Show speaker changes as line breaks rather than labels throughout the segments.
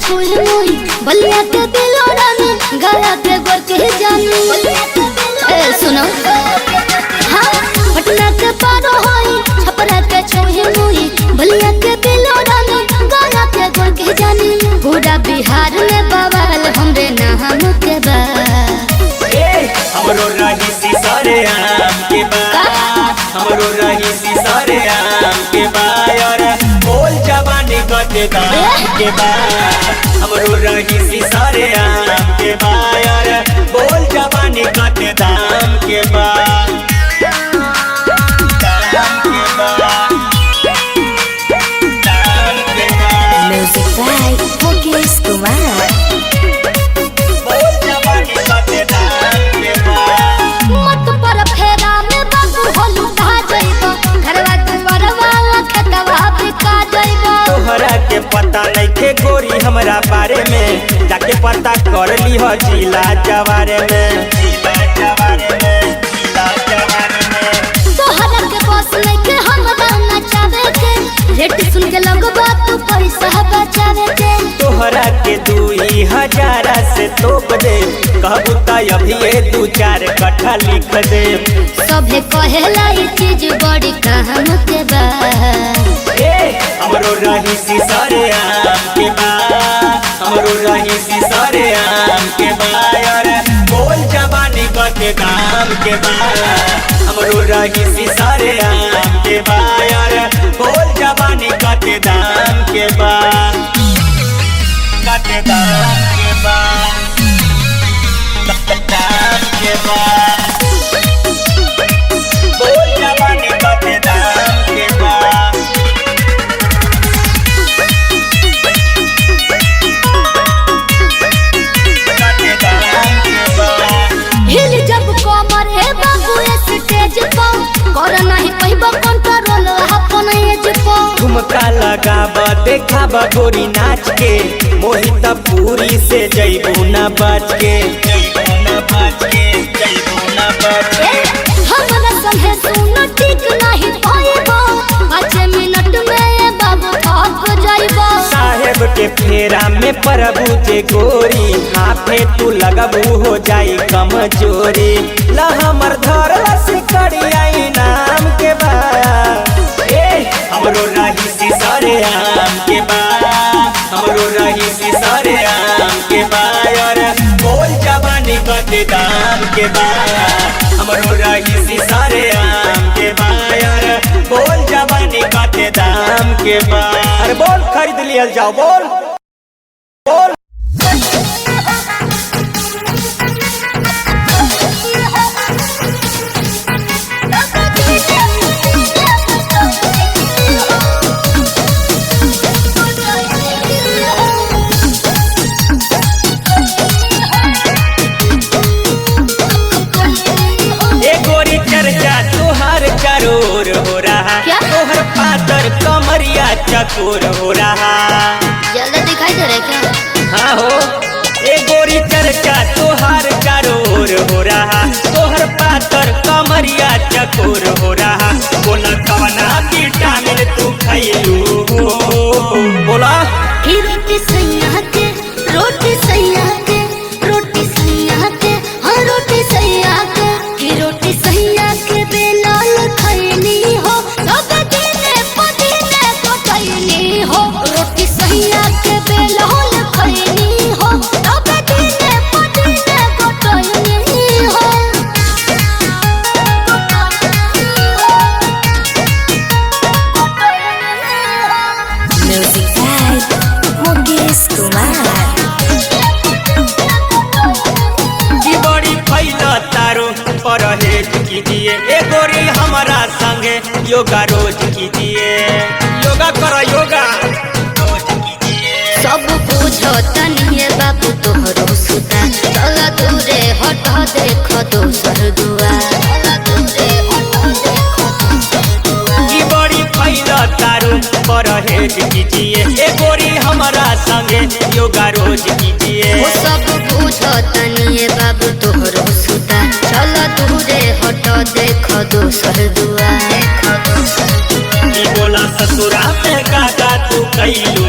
छुई मुई बलिया के दिलो रानी गया के गोर के जानी। ए सुनो हाँ पटना के पारो होई छपरा के छुई मुई बलिया के दिलो रानी गया के गोर के जानी। पूरा बिहार में बवाल हमरे नाम के बा।
हमरो रही सिसरे आम के बा, हमरो रही सिसरे आम के बा और बोल जवानी कते दाम के बा। हमरो रही सिसरे आम के बा और बोल जवानी कते दाम के बा। दाम के बा, दाम के बा।
Music by Mukesh Kumar.
बोल जवानी कते दाम के बा।
मत पर फेरा में बाबू होलू कहा जाइबो घरवा दुआरवा खेतवा बिका जाइबो।
तोहरा के पता नहीं थे गोरी हमरा बारे में जाके पता कर ली हो जिला जवारे में। जिला जवारे में, जिला जवारे में।
तोहरा के बस लेके हमरा नचावे के रेट सुन के लगबा तू पैसा बचावे के।
तोहरा के 2000 से तोप दे कहबू त अभी ये 2-4 कट्ठा लिख दे।
सभे कहेला ई चीज बड़ी काम के बा।
हमरो रही सिसरे आम के बा, हमरो रही सिसरे आम के बा और बोल जवानी कते दाम के बा। हमरो रही सिसरे आम के बा और बोल जवानी कते दाम के बा। कते दाम के बा, दाम के बा। बोल जवानी कते दाम के बा।
हिल जब कमर हे बाबू स्टेज पर कर नहीं पहिबो कंट्रोल अपन एज पर।
ठुमका लगाब देखाब गोरी नाच के मोहित पूरी से जइबू न बच के। जइबू न बच के, जइबू न बच के।
हमरा संगे सुन ठीक नहीं पाइबो 5 मिनट में ये बाबू थक जाइबो।
साहेब के फेरा में प्रभु जे गोरी हाथे तू लगबू हो जाई कमजोरी। ला हमर धरला से करिया नाम के बा। हमरो रही सिसरे आम के बा, हमरो रही सिसरे आम के बा और बोल जवानी कते दाम के बा। हमरो रही सिसरे आम के बा और बोल जवानी कते दाम के बा। अरे बोल खरीद लियल जाओ बोल बोल। चर्चा तोहर करोड़ हो रहा, तोहर पातर कमरिया चकोर हो रहा।
जल्दी दिखाई दे रहा है क्या?
हाँ हो ए गोरी चर्चा तोहर करोड़ हो रहा, तोहर पातर कमरिया चकोर हो रहा। बोला कवना विटामिन तू खइलू बोला।
रोटी सैया के रोटी सैया के रोटी सैया के हाँ रोटी सैया के रोटी सैया के बेलाल खैनी हो सब दिने पदीने को खैनी हो। रोटी सैया के बेलाल खैनी हो सब दिने पदीने को खैनी हो।
Music by Mukesh Kumar.
तारो परहेज कीजिए ए गोरी हमारा संगे योगा रोज कीजिए। योगा करो योगा रोज कीजिए।
सब बुझो तनिए बाबू तोहरो सुता चला दूरे हट देख दोसर दुआ।
ई बड़ी फैला तारो परहेज कीजिए ए गोरी हमारा संगे योगा रोज कीजिए।
वो सब बुझो तनिए बाबू तोहरो सुता चला दूरे हट देख दोसर दुआ।
बोला ससुरा में काका तू कैलू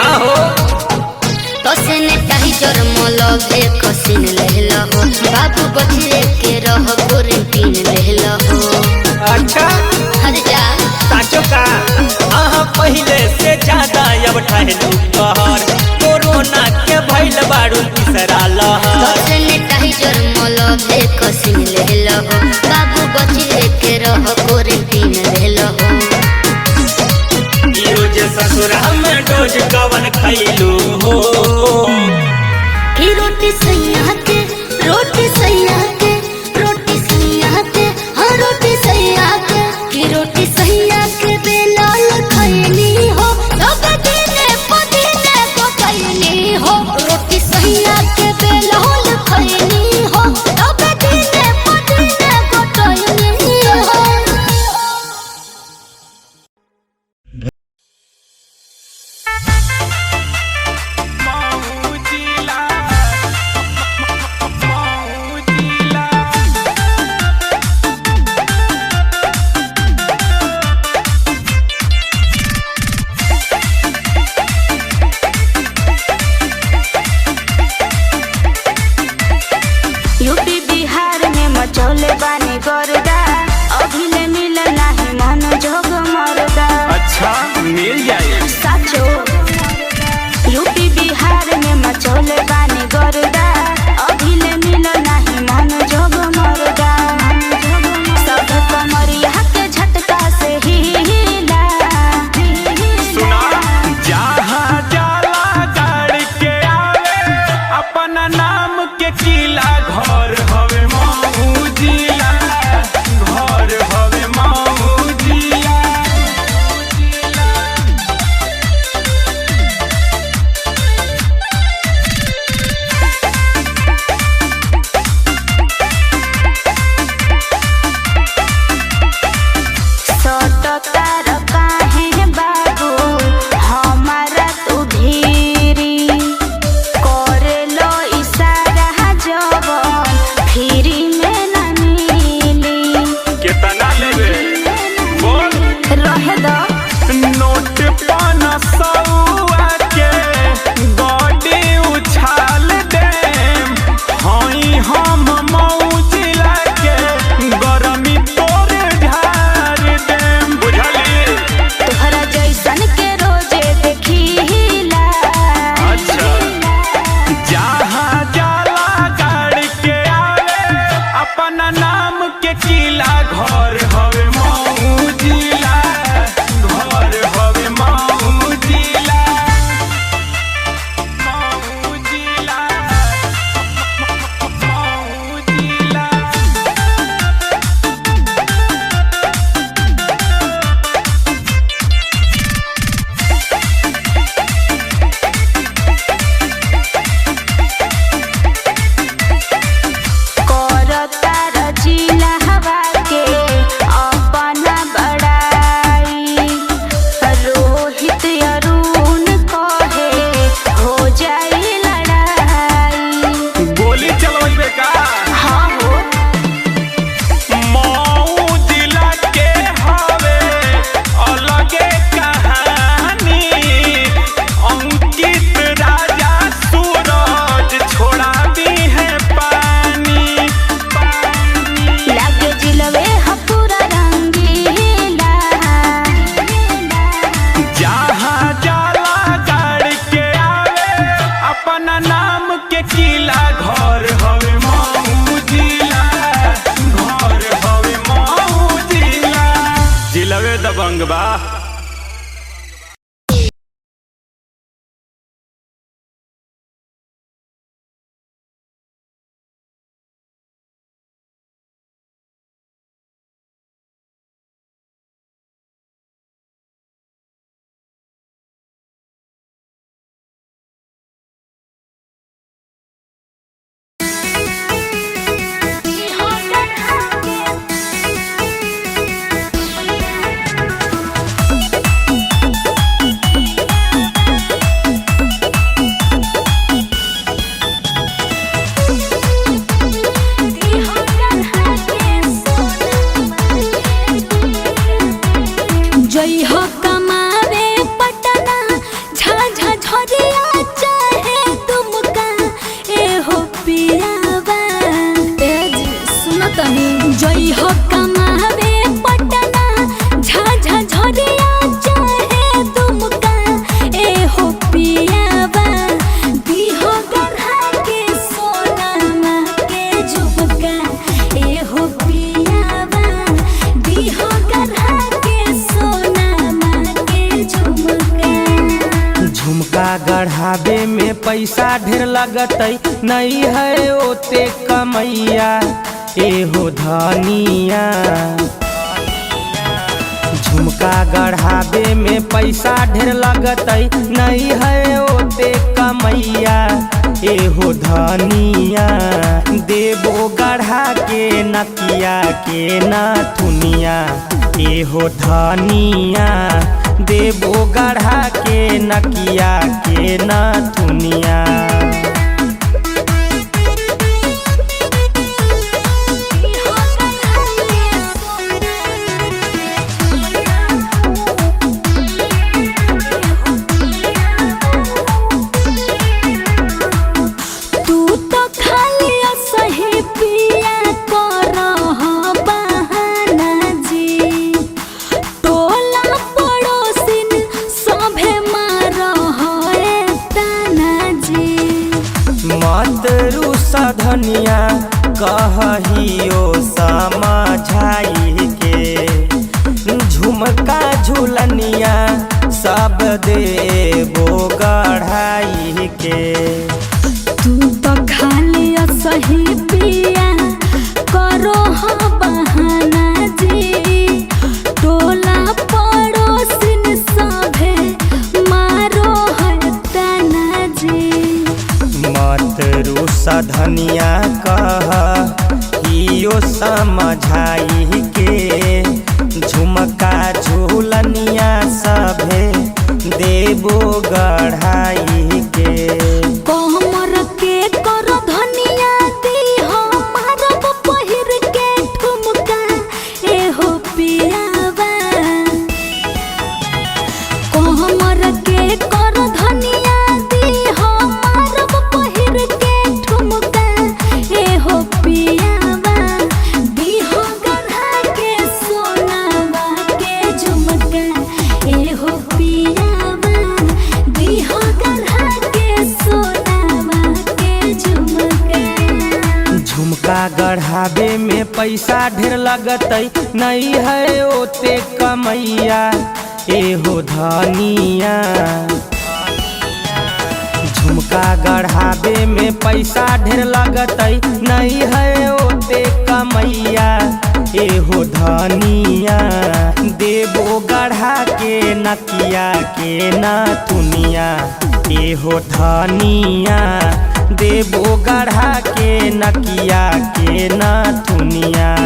आहो
तो से ने कही जोर मोलगे कसिन लेहला हो बाबू बचिए के रह क्वारंटीन लेहला हो।
अच्छा
हर जा
साचो का आहा पहले से ज्यादा अब ठहलू कहर कोरोना के भइल बारू तीसरा लहर।
तो से ने कही जोर मोलगे कसिन लेहला हो बाबू बचिए के रह क्वारंटीन लेहला हो।
रोज ससुरा में डोज कवन खैलू हो
की रोटी सैया के रोटी सैया के रोटी सैया के हाँ रोटी सैया के की रोटी सैया के बेलाल खैनी हो सब दिने पुदीने को खैनी हो। रोटी सैया के बेलाल खैनी हो सब दिने पुदीने को खैनी हो।
यूपी बिहार में मचौले बानी गर्दा अभिले मिल नाही मन जोग मरदा।
अच्छा मिल जाए
साचो यूपी बिहार में मचौले बानी गर्दा अभिले मिल नाही मन जोग मरदा। सब कमरिया के झटका से हिला
सुना जहाँ जाला गाड़ के आवे अपना नाम के किला घर हवे महू जिला घर हवे महू जिला।
सटतार काहे बाबू हमारा तू भीरी करेलो इशारा जवन फिरी में ना मिली।
कितना लेबे बोल
रहे दो
नोट पान सौआ के गड्डी उछाल देम हई हम मऊ जिला के गरमी तोर ढार देम बुझली।
तोहरा जैसन के रोजे देखिला।
अच्छा जहाँ जाला गाड़ के आवे अपना नाम के किला घर हवे महू जिला घर हवे महू जिला महू जिला महू जिला।
करतार जिला हवा के अपना बड़ाई रोहित अरुण कहे हो जाई लड़ाई।
गोली चलवे का
हाँ हो
मऊ जिला के हवे अलगे कहानी अंकित राजा सूरज छोड़ा दी है पानी
लागे जिलवे ह पूरा रंगीला।
जहाँ जाला गाड़ के आवे अपना नाम के किला घर हवे महू जिला घर हवे महू जिला। जिलवे दबंग बा। गढ़ाबे में पैसा ढेर लगतई, नहीं है ओते कमैया एहो धनिया। झुमका गढ़ाबे में पैसा ढेर लगतई, नहीं है ओते कमैया एहो धनिया। देबो गढ़ा के नकिया के नथुनिया एहो धनिया। देबो गढ़ा के नकिया के नथुनिया। मतरू सधनिया कहहियो समझाई के, झुमका झुलनिया सब देबो गढ़ाई के।
तू तो खाली सही पिया करो हाँ बहाना जी, टोला पड़ोसिन सभे मारो है तना जी।
मतरू सधनिया कहहियो समझाई के, झुमका झुलनिया सभे देबो गढ़ाई के।
कोमर के करो धनिया दी हो मारब पहिर के ठुमका एहो पियावा। कोमर के करो धनिया दी हो मारब पहिर के ठुमका एहो पियावा। दी हो गढ़ा के सोनावा के झुमका एहो पियावा। दी हो गढ़ा के सोनावा के झुमका।
झुमका गढ़ाबे में पैसा ढेर लगतई, नहीं है ओते कमैया एहो धनिया। झुमका गढ़ाबे में पैसा ढेर लगतई, नहीं है ओते कमैया एहो धनिया। देबो गढ़ा के नकिया के नथुनिया एहो धनिया। देबो गढ़ा के नकिया के नथुनिया।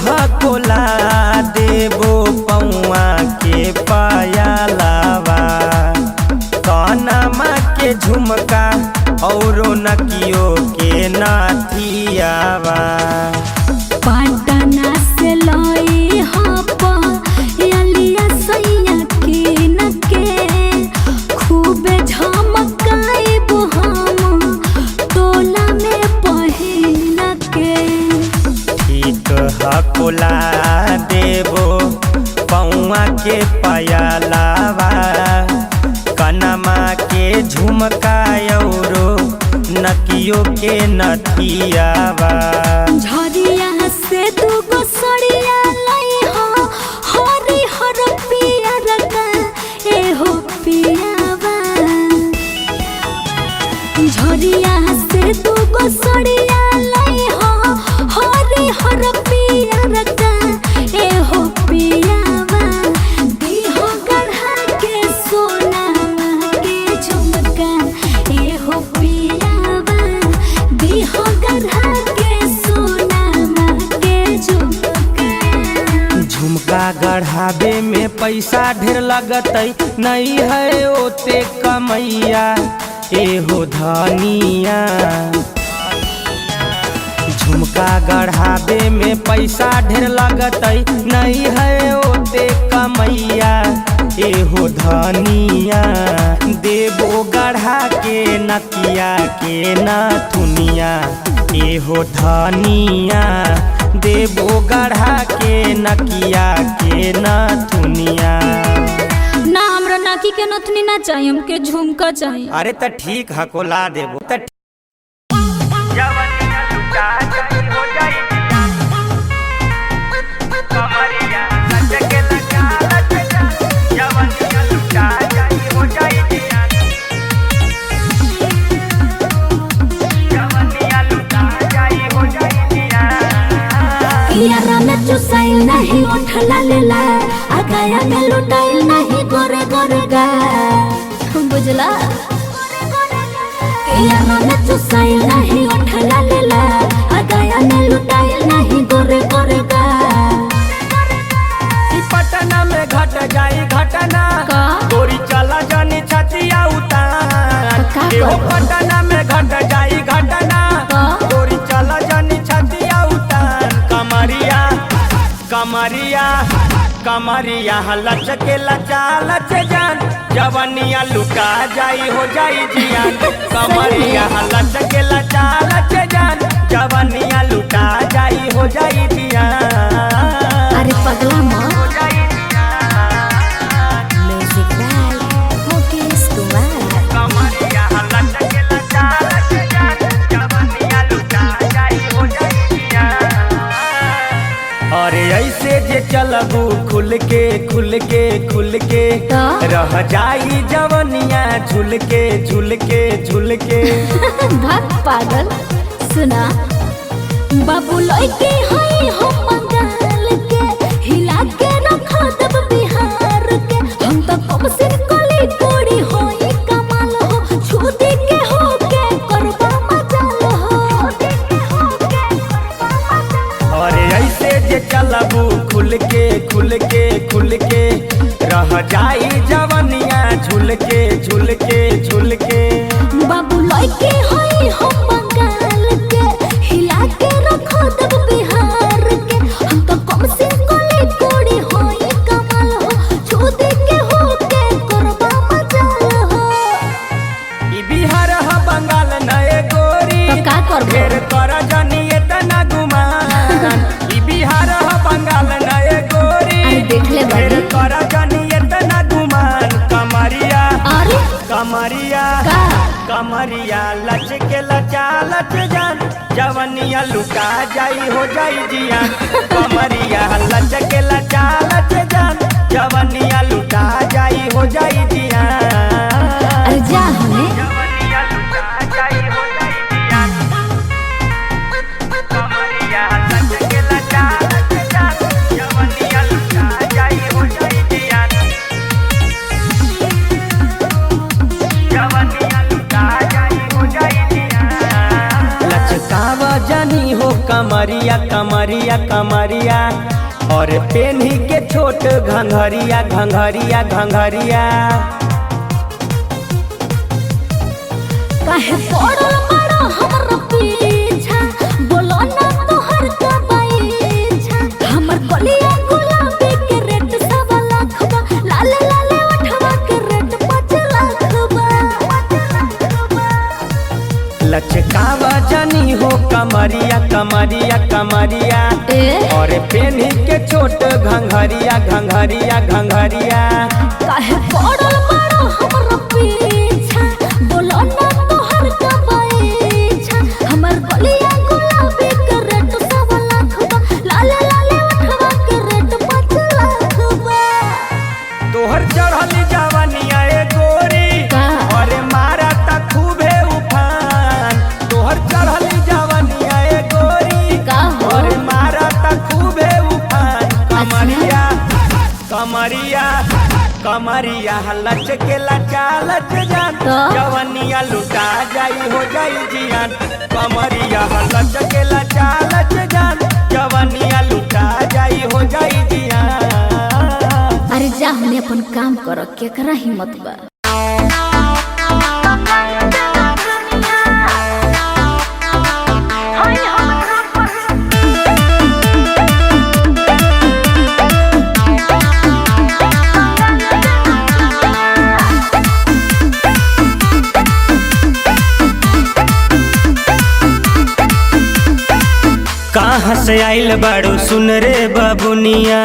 हकोला देबो पौआ के पायलावा, कानमा के झुमका औरो नकियो के नाथियावा।
पटना से लई हलिया सैया की नके, खूबे झमकाइब हम टोला में पहिन के।
हकोला देबो पौआ के पायलावा, कनमा के झुमका औरो नकियो के नथियावा।
झरिया से दूगो सड़िया लई हो हरी हर पियर का एहो पियावा। झरिया से दूगो सड़िया लई हो हरी हर पियर का एहो पियावा। दी हो गढ़ा के सोनावा के झुमका एहो पियावा। दी हो गढ़ा के सोनावा के झुमका।
झुमका गढ़ाबे में पैसा ढेर लगतई, नहीं है ओते कमैया एहो धनिया। झुमका गढ़ावे में पैसा ढेर लगतई, नहीं है ओते कमैया एहो धनिया। देबो गढ़ा के नकिया के नथुनिया एहो धनिया, देबो गढ़ा के नकिया के नथुनिया।
ना हमरा नाकी के नथनी ना चाहिए, हमके झुमका चाहिए।
अरे त ठीक है को ला देबो त
यारा में चुसाइल नहीं उठला लेला, आगाया में लुटाइल नहीं गोरे गोरे गा, बुझला। यारा में चुसाइल नहीं उठला लेला, आगाया में लुटाइल नहीं गोरे गोरे गा।
पटना में घट जाई घटना, गोरी चला जानी छतिया उतार। पटना में घट जाई घटना, गोरी चला जानी छतिया उतार। कमरिया कमरिया कमरिया लचके लचा लच जान, जवनिया लुटा जाई हो जाई जियान। कमरिया लचके लचा लच जान, जवनिया लुटा जाई हो जाई जियान।
अरे पगला माँ
Music by Mukesh Kumar.
कमरिया लचके लचा लच जान, जवनिया लुटा जाई हो जाई जियान। अरे ऐसे जे चलबू खुल के खुल के खुल के, रह जाई जवनिया झुल के झुल के झुल के।
भाग पागल। सुना बाबू लइके हई हम बंगाल के, हिला के रखा दब बिहार के। हम तो कम से कली कोड़ी होई कमाल हो, छूदी के हो के करबा मजाल हो।
अरे ऐसे जे चलबू खुल के खुल के खुल के, रह जाई जवनिया झुल के झुल के झुल के।
बाबू लइके हई हम बंगाल के, हिला के रखा दब बिहार के। हम तो कम से कली कोड़ी होई कमाल हो, छूदी के हो के करबा मजाल हो।
ई बिहार ह बंगाल नए गोरी,
तो का करबो?
ढेर कर जानी इतना गुमान। ई बिहार ह बंगाल नए गोरी,
अरे देख ले बाबू।
ढेर कर जानी इतना गुमान। कमरिया
अरे
कमरिया
का
कमरिया लचके लचा लच जान, जवनिया लुटा जाई हो जाई जियान। कमरिया लचके लचा लच जान, जवनिया लुटा जाई हो जाई जियान।
अरे जा हमें
जवनिया लुटा जाई हो जाई जियान। कमरिया लचके लचा लच जान, जवनिया लुटा जाई हो जाई जियान। जवनिया लुटा जाई हो जाई जियान। लचकावा जानी हो कमरिया कमरिया कमरिया, और पेन्ही के छोट घंघरिया घंघरिया घंघरिया।
काहे पड़ल बड़ा हमर पीछा, बोलो ना तोहर का बैछा। हमर कलिया गुलाबी के रेट 1.25 लाख बा, लाले लाले उठवा के रेट 5 लाख बा।
लचकावा जानी हो कमरिया कमरिया कमरिया, और पेन्ही के छोट घंघरिया घंघरिया घंघरिया।
काहे पड़ल बड़ा हमर पीछा, बोलो ना तोहर का बैछा। हमर कलिया गुलाबी के रेट 1.25 लाख बा, लाले लाले उठवा के रेट 5 लाख बा।
तोहर चढ़ली जवनिया ए गोरी,
का?
और मारा ता खूबे उफान। तोहर चढ़ली जवनिया ए गोरी,
का हो?
और मारा ता खूबे उफान। कमरिया कमरिया कमरिया लचके लचा लच जान,
तो?
जवनिया लुटा जाई हो जाई जियान। कमरिया लचके लचा लच जान, जवनिया लुटा जाई हो जाई जियान।
अरे जा हमने अपन काम करो, केकरा हिम्मत बा।
हाय हम
से आइल बाड़ू सुन रे बबुनिया।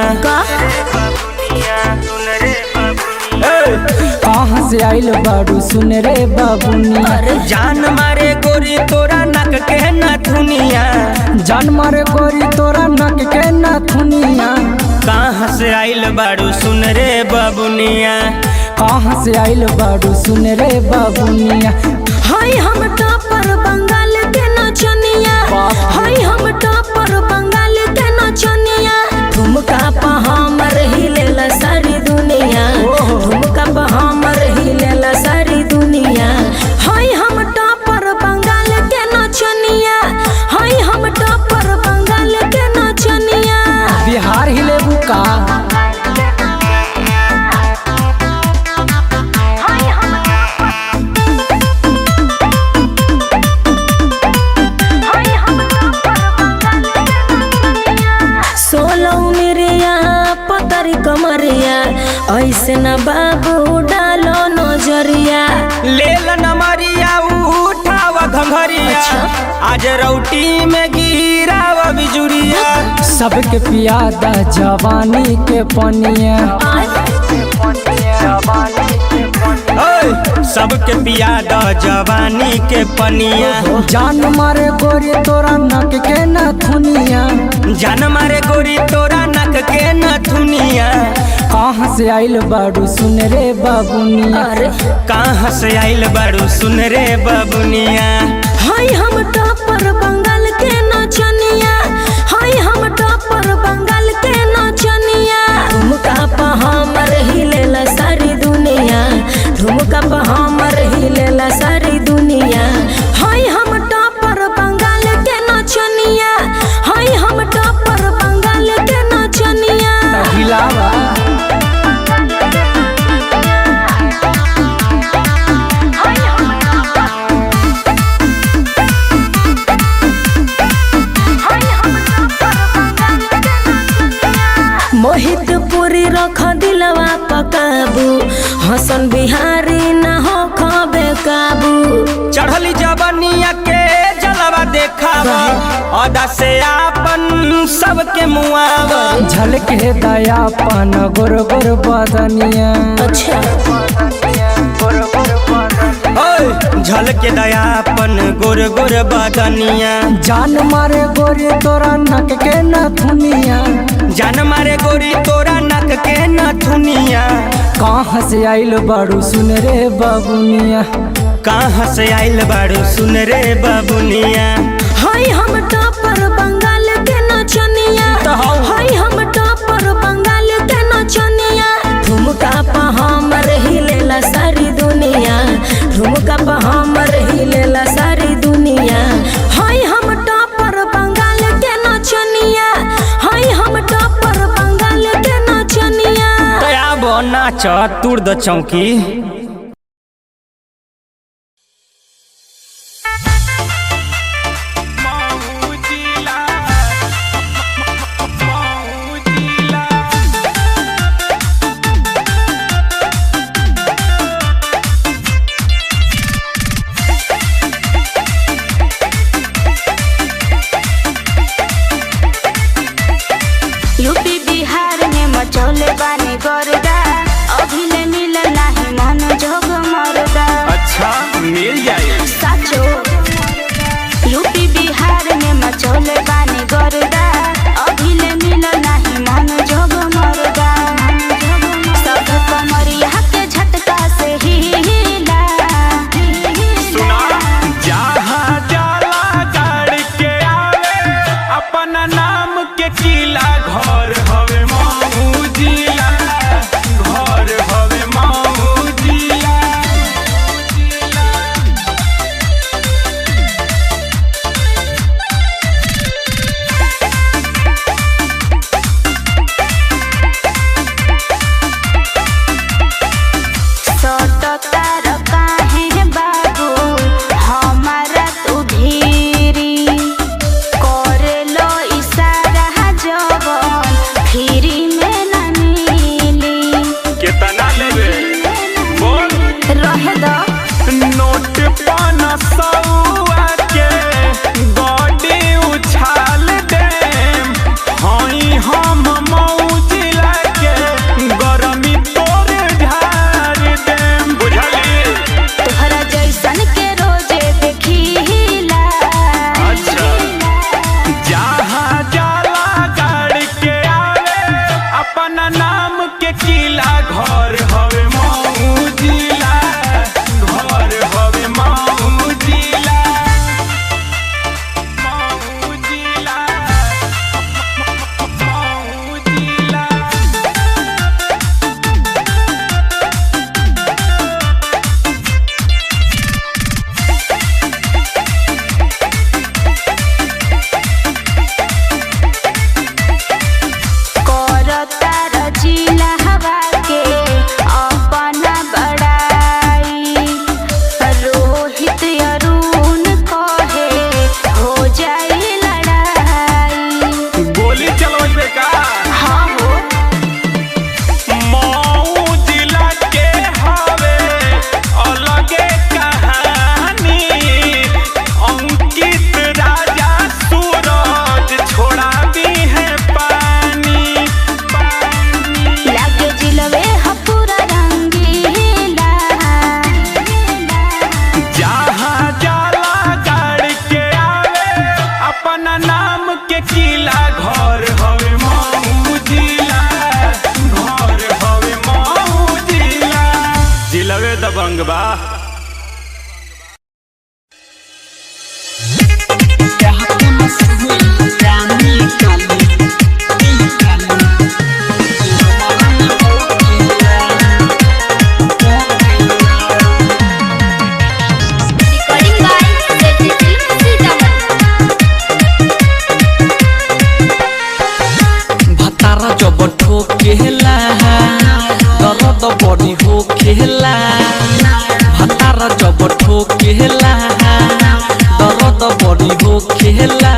कहाँ से आइल बाड़ू सुन रे बबुनिया।
जान मारे गोरी तोरा नक के नथुनिया।
जान मारे गोरी तोरा नक के नथुनिया।
कहाँ से आइल बाड़ू सुन रे बबुनिया।
कहाँ से आइल बाड़ू सुन रे बबुनिया।
हाय हम टॉपर बंगाल के नचनिया। हाय हम टॉपर बंगाल के नचनिया। ठुमका पा हमर हिलेला सारी दुनिया। ठुमका पा हमर हिलेला सारी दुनिया। हाय हम टॉपर बंगाल के नचनिया। हाय हम टॉपर बंगाल के नचनिया।
बिहार हिले बुका।
कमरिया ऐसे न बाबू डालो नजरिया।
लेल नमरिया उठावा घंघरिया। आज रौटी में गिरावा बिजुरिया।
सबके पियादा जवानी के पनिया।
सबके पियादा जवानी के पनिया।
जान मारे गोरी तोरा नक के नथुनिया।
जान मारे गोरी तोरा नक के नथुनिया।
कहाँ से आइल बाड़ू सुन रे बबुनिया।
कहाँ से आइल बाड़ू सुन रे बबुनिया।
हाय हम टॉपर बंगाल के नचनिया। हाय हम टॉपर बंगाल के नचनिया। ठुमका पा हमर हिलेला सारी दुनिया। ठुमका पा हमर हिलेला सारी दुनिया। हाय हम टॉपर बंगाल के नचनिया। हाय हम टॉपर बंगाल के नचनिया।
हिलावा
मोहित पूरी रख दिलवा पकाबू। हसन बिहारी न हो खबे काबू।
चढ़ली जवनिया के जलवा देखावा। अदा से आपन सबके मुआवा।
झलके दयापन गोर गोर बदनिया।
अच्छा
झलके दयापन गोर गोर बदनिया।
जान मारे गोरी तोरा नक के नथुनिया।
जान मारे गोरी तोरा नक के नथुनिया।
कहाँ से आइल बाड़ू सुन रे बबुनिया।
कहाँ से आइल बाड़ू सुन रे बबुनिया।
हाय हम टॉपर बंगाल के नचनिया। हाय हम टॉपर बंगाल के नचनिया। ठुमका पा हमर हिलेला सारी दुनिया। ठुमका पा हमर हिलेला सारी दुनिया। हाय हम टॉपर बंगाल के नचनिया। हाय हम टॉपर बंगाल के नचनिया।
तया बो नाच तुर द चौकी।
यूपी बिहार में मचौले बानी गर्दा। अभिले मिलल नाही मन जोग मरदा।
अच्छा मिल जाए।
साचो यूपी बिहार में मचौले बानी गर्दा। अभिले मिलल नाही मन जोग मरदा। सब कमरिया के झटका से हिला।
जहाँ जाला गाड़ के आवे अपना नाम के किला। घर हवे माऊ जिला। घर हवे माऊ जिला।
दर्द बड़ी हो खेला भतार जब ठोकेला दर्द बड़ी हो खेला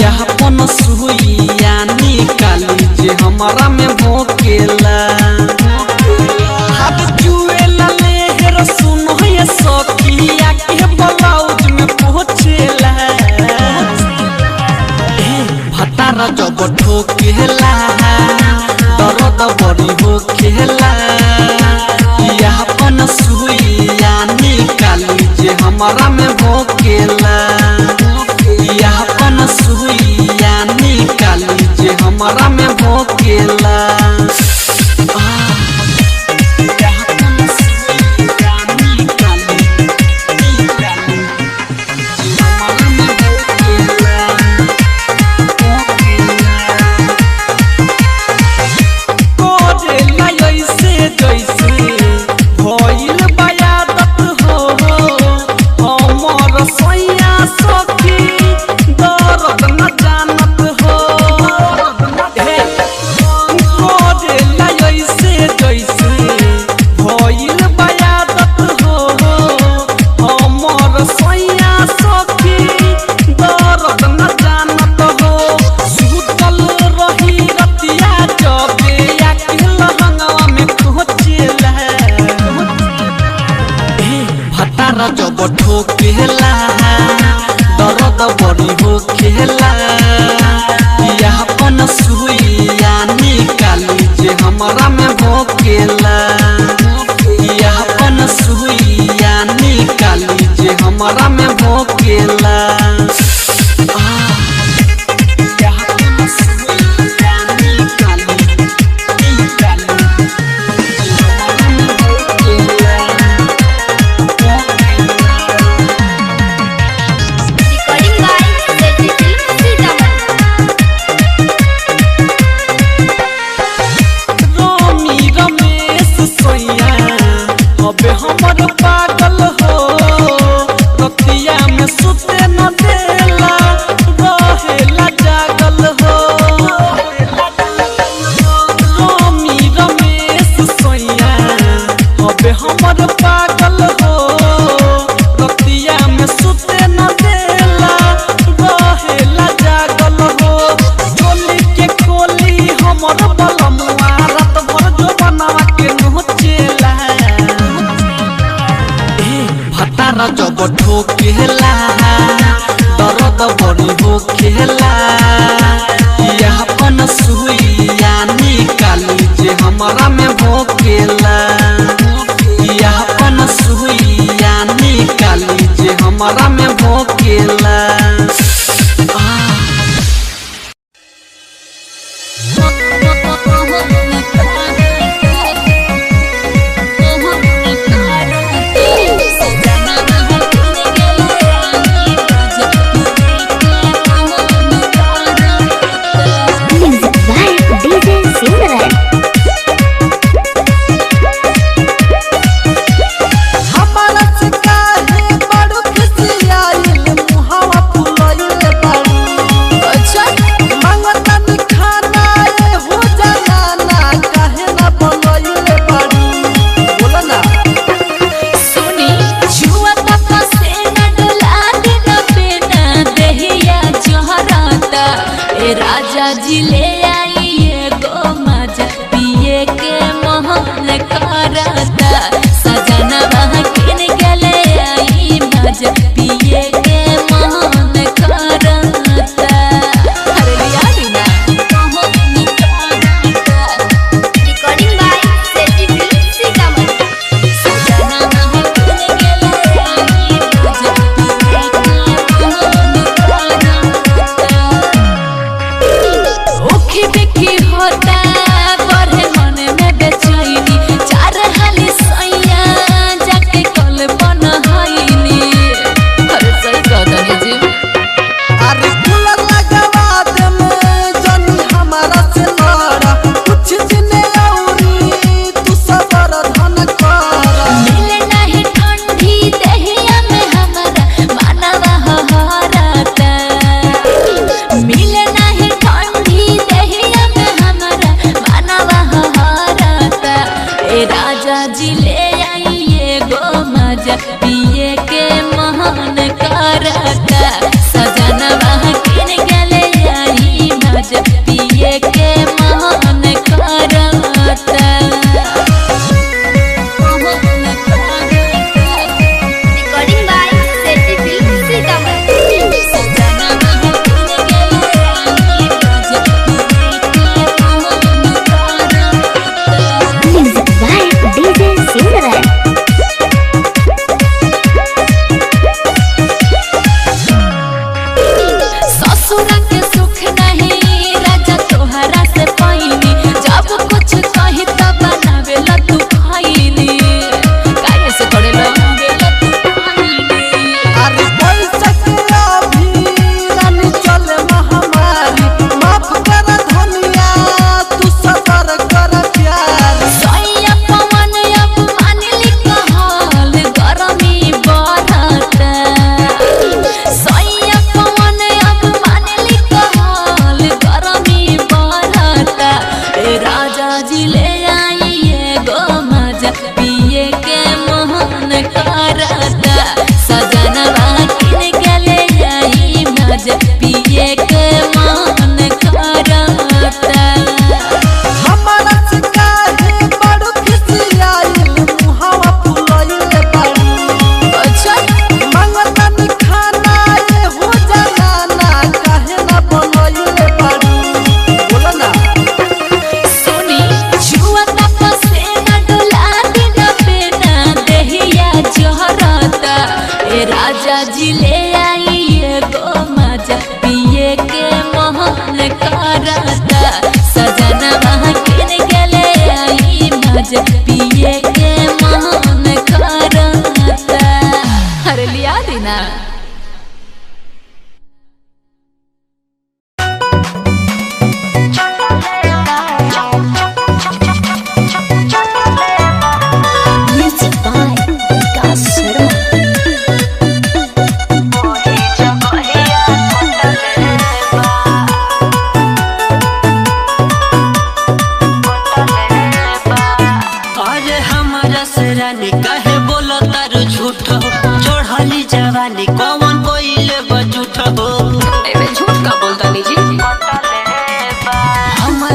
यह अपन सुइया निकाली जे हमारा में भोकेला हाथ जुएला लेहर सुनो ये सखिया के ब्लाउज में पहुँचेला भतार जब ठोकेला दर्द बड़ी हो खेला यह अपन सुइया निकाली जे हमारा में भोकेला यह अपन सुइया निकाली जे हमारा में भोकेला यह अपन सुइया निकाली जे हमारा में भोकेला जब ठोकेला दर्द बड़ी हो खेला यह अपन सुइया निकाली जे हमारा में भोकेला यह अपन सुइया निकाली जे हमारा में भोकेला यह अपन सुइया निकाली जे हमारा में भोकेला हमर पागल हो रतिया में सुते न देला रहेला जागल हो रोमी रमेश सोइया अबे हमर पागल हो रतिया में सुते न देला रहेला जागल हो चोली के खोली हमर बलमुआ रात भर जो बनावा के नोचेला भतार जब ठोकेला दर्द बड़ी हो खेला यह अपन सुइया निकाली जे हमारा में भोकेला यह अपन सुइया निकाली जे हमारा में भोकेला
अच्छा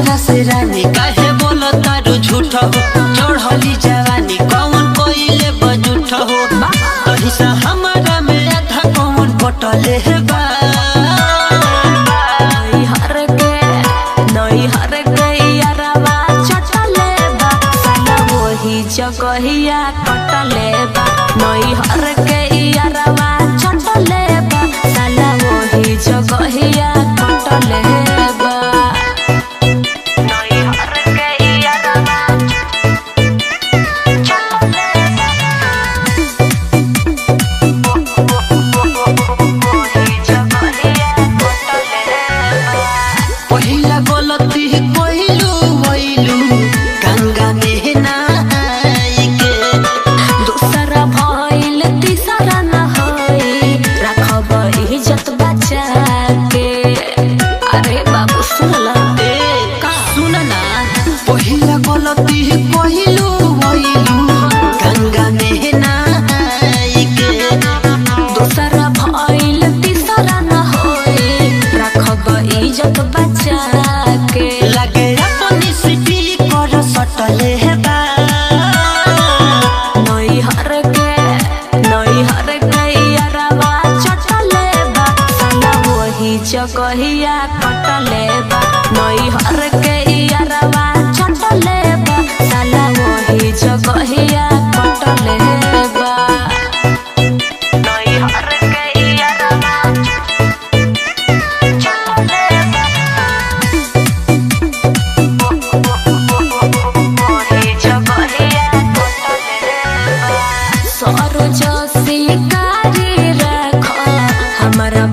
हमारा से रानी काहे बोलो तारू झूठ हो चढ़ली जवानी कौन कोइले बजूठ हो तही से हमारा में आधा कौन बटले बा
जगहिया कटले बा नई हर के यारवा छटले बा साला वही जगहिया कटले बा नई हर के यारवा छटले वही जगहिया कटले बा
पहिला गलती कइलू वइलू गंगा में ना
जगहिया कटले बा नई हर के यारवा छटले बा साला वही जगहिया कटले बा नई हर के यारवा छटले बा वही जगहिया कटले बा सरोज शिकारी रख हमारा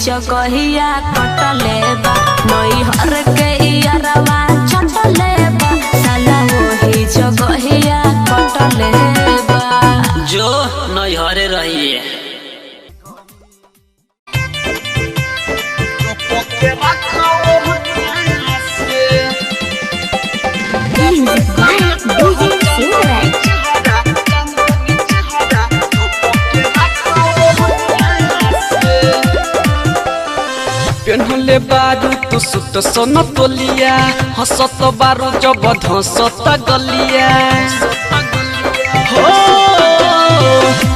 जगहिया कटले बा नई हर के यारवा छटले बा साला वही जगहिया कटले बा
जो नई हरे रहिए
पेन्हले बारू तू सुत सोन तोलिया हसत बारू जब धसत गलिया हो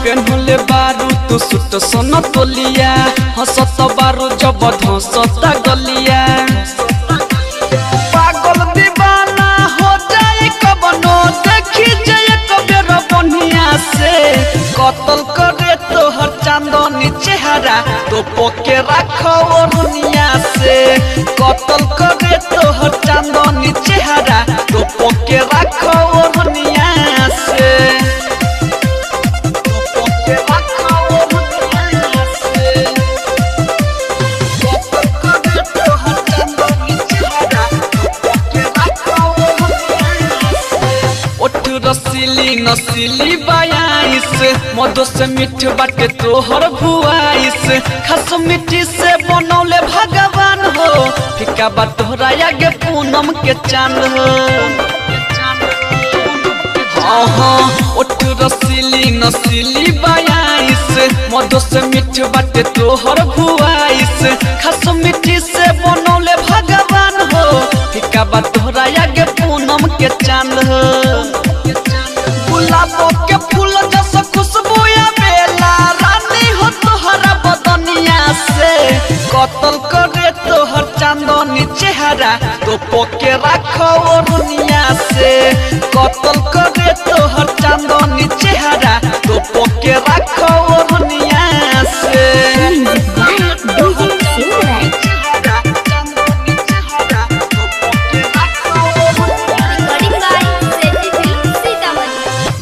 पेन्हले बारू तू सुत सोन तोलिया हसत बारू जब धसत गलिया पागल दीवाना हो जाए कबनो देखी जाए कबेर बनिया से कतल करे तोहर चांदनी चेहरा तो पोके रखो दुनिया से कतल करे तोहर चांदनी चेहरा तो पोके रखो दुनिया से रसीली नसीली बायाइस मधु से मीठ बाटे तोहर भुआइस खस मिट्टी से बनौले भगवान हो फिका बा तोहरा आगे पूनम के चांद हो ओठ रसीली नसीली बायाइस मधु से मीठ बाटे तोहर भुआइस खस मिट्टी से बनौले भगवान हो फिका बा तोहरा आगे पूनम के चांद हो गुलाबों के फूल जैसा खुशबू या बेला रानी हो तोहरा बदनिया से कतल करे तोहर चांदनी चेहरा तो पोके रखो दुनिया से कतल करे तोहर चांदनी चेहरा तो पोके रखो दुनिया से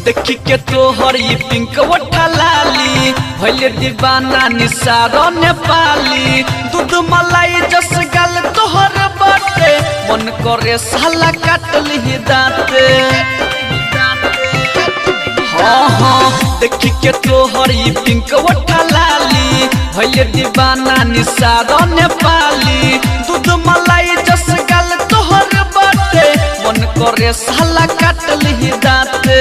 देखी के तोहर ये पिंक वठा भैले दीवाना निसारो नेपाली दूध मलाई जस गल तोहर बाटे मन करे साला काटली दांते हाँ हाँ देखी के तोहर पिंक वठा लाली भैले दीवाना निसारो नेपाली दूध मलाई जस गल तोहर बाटे मन करे साला काटली दांते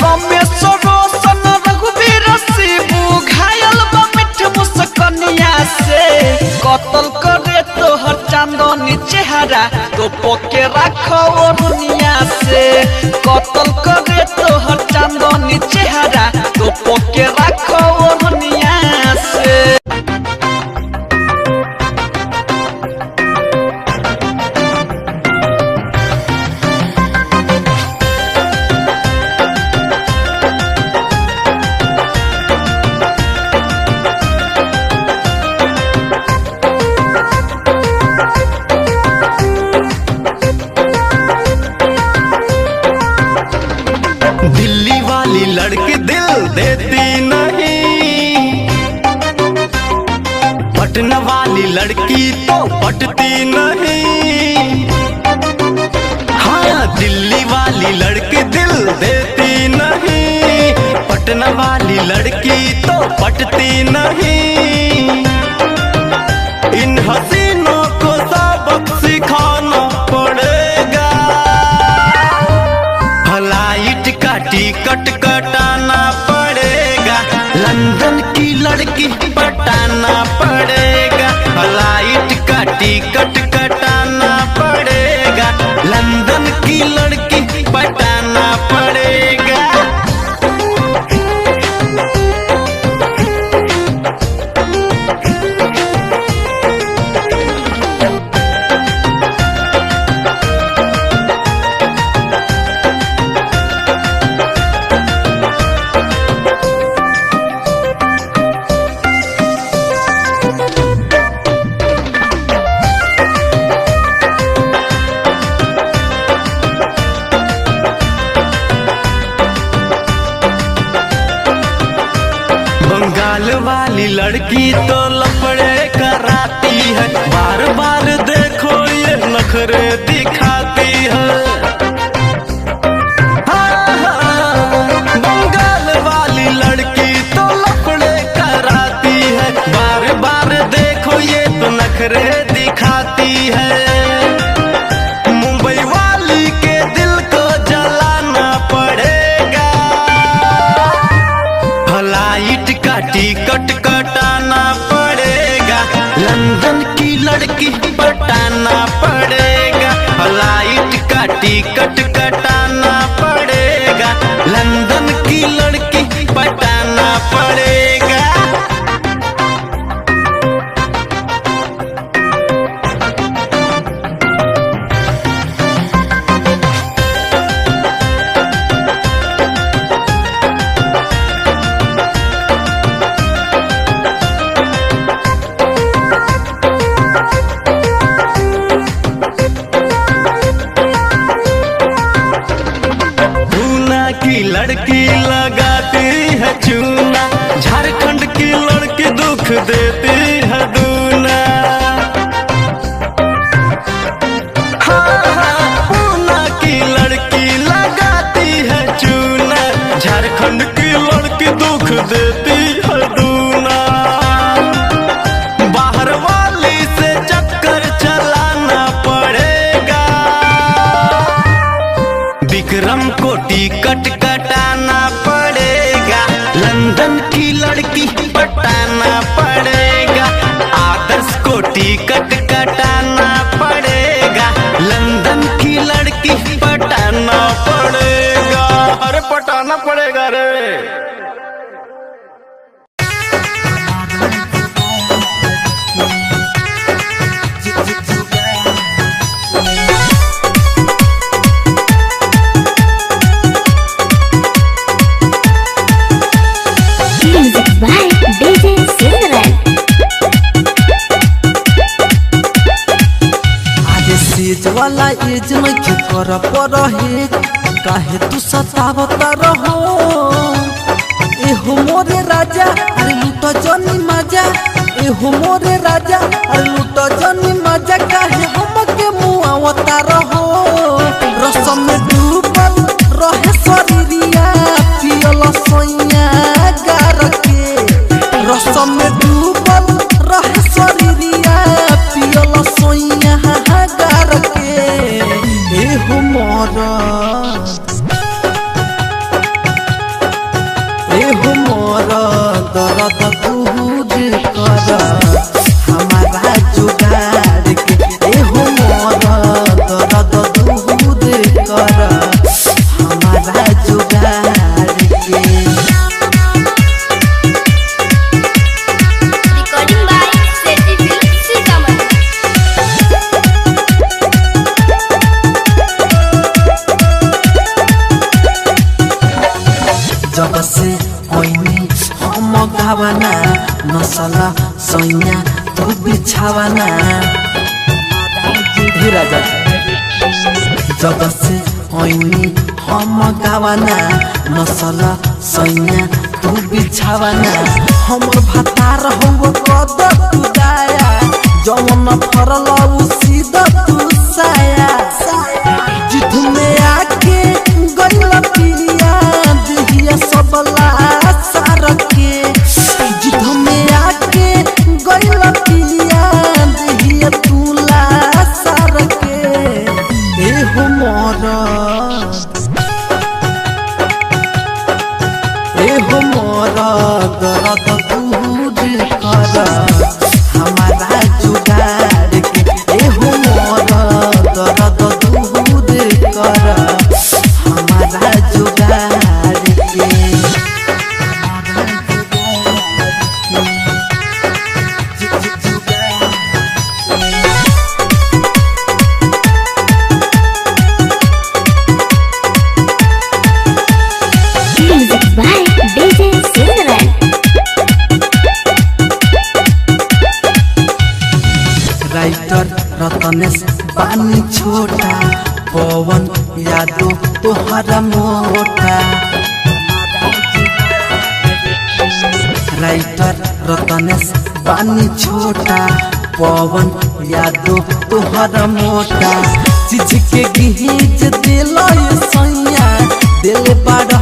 रमेश रोशन रघुवीर शिबू घायल बा मिठ मुस्कनिया से कतल करे तोहर चांदनी चेहरा तो पके रखो दुनिया से कतल करे तोहर चांदनी चेहरा तो पके रखो दुनिया से
दिल्ली वाली लड़की दिल देती नहीं, पटना वाली लड़की तो पटती नहीं। हाँ दिल्ली वाली लड़की दिल देती नहीं, पटना वाली लड़की तो पटती नहीं। इन हसीनों को सबक सिखाना पड़ेगा, फ्लाइट का टिकट कटाना पड़ेगा, लंदन की लड़की पटाना पड़ेगा। फ्लाइट का टिकट कटाना पड़ेगा, लंदन की लड़की पटाना पड़ेगा। बंगाल वाली लड़की तो लफड़े कराती है, बार बार देखो ये नखरे दिखाती है। बंगाल वाली लड़की तो लफड़े कराती है, बार बार देखो ये तो नखरे दिखाती है। मुंबई वाली के दिल को जलाना पड़ेगा, फ्लाइट का टिकट कटाना पड़ेगा, लंदन की लड़की पटाना पड़ेगा। फ्लाइट का टिकट कटाना पड़ेगा, लंदन की लड़की पटाना पड़ेगा। पूना की लड़की लगाती है चूना, झारखंड की लड़की दुख देती है दूना। हाँ, पूना की लड़की लगाती है चूना, झारखंड की लड़की दुख देती है दूना। बाहर वाली से चक्कर चलाना पड़ेगा, विक्रम को टिकट कटाना पड़ेगा, लंदन की लड़की पटाना पड़ेगा। आदर्श को टिकट कटाना पड़ेगा, लंदन की लड़की पटाना पड़ेगा। अरे पटाना पड़ेगा रे।
एज वाला एज में के कर परहे, काहे तू सतावता रहो। एहो मोर राजा अरे लूटो जनी मजा एहो मोरे राजा अरे लूटो जनी मजा काहे हमके मुआवता रहो रसम में डूबल रहे शरीरिया पियल सोइया गार के रसम में डूबल रहे शरीरिया पियल सोइया गार के एहो मोरा एहो मोरा दर्द दूर कर हमारा जुगाड़ के एहो मोरा दर्द दूर कर हमारा जुगाड़ के
recording by Sethi film Sitamarhi.
जब से ओइनी हम गावना नसला सैया तू बिछावना राजा जब से ओइनी हम गावना नसला सैया तू बिछावना हमर भतार हो कद तू दाया जवन फरल उ सीधा तू साया जिठ में आके गइल पिरिया दिहिया सबला सार के जिठ में आके गइल पिरिया दिहिया तुला सार के एहो मोरा एहो मोरा दर्द दूर कर हमारा जुगाड़ के एहो मोरा दर्द दूर कर हमारा जुगाड़ के
म्यूजिक बाय डीजे सिंगरन।
राइटर रतनेश पानी छोटा पवन यादव तोहरा मोटा राइटर रतनेश पानी छोटा पवन यादव तोहरा मोटा चीज के गीज दिल सैया दिल बाड़